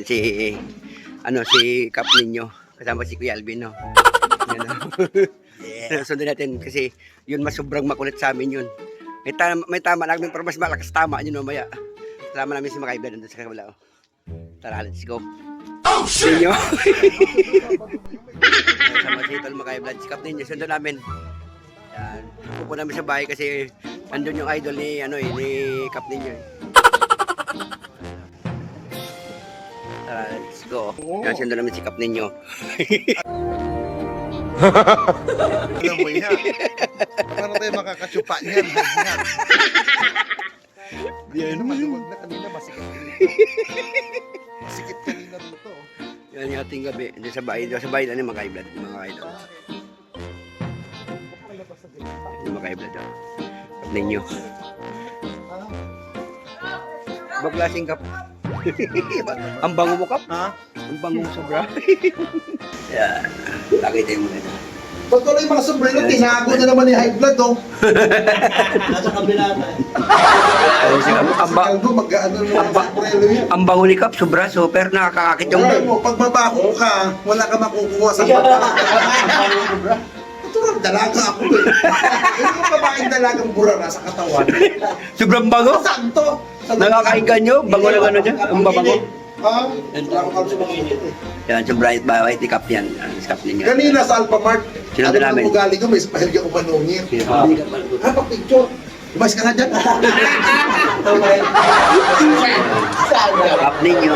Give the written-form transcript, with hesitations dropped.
Si, si Kap ninyo. Kasama si Kuya Alvin, no? Yan, no? Sundin natin kasi yun mas sobrang makulit sa amin yun. May tama namin pero mas malakas tama yun mamaya. Salamat namin si Makaiba nandun sa kabila. Oh. Tara, let's go. Oh, shit! Ninyo. Sama si Tol Makaiba, si Kap ninyo. Sundin namin. Yan. Pupo namin sa bahay kasi andun yung idol ni, ni Kap ninyo. Tara, let's go. Yan, sundin namin si Kap ninyo. Alam mo yan. Paano tayo makakatsupa niyan? Yan naman, huwag na kanina, masikip kanina. Masikip kanina dito. Yan yung ating gabi. Hindi sa bahay. Sa bahay na yung mga kaiblad. Mga kaiblad. Yung mga kaiblad. Kap ninyo. Ibang klaseng kap. Ang bango mo, Kap. Ha? Ang bango mo sobra. Yan. Lagay tayo muna. Pag tuloy mga sombrero, tinago na naman yung high blood, oh. Nasa kabila na. Kaldo, mag-ano naman yung sombrero yun. Ang bango ni Kap, sobra. Super. Nakakakit yung... Alam mo, pag mabaho ka, wala ka makukuha sa mata. Ito dalaga ako, eh. Hindi ko babaeng dalagang burara sa katawan. Sobrang bango. Saan to? Nakakainggan nyo. Bango na gano'n dyan. Ang babango. Ha? Wala ko kalso makinit, eh. Yan, sobra. White ni Kap yan. Kap ninyo. Kanina sa Alphamart, Sinunod ano namin. ang ugali ko, may spahilga ko manungit. Ha, pa-picture. Ibas ka na dyan. Kap ninyo.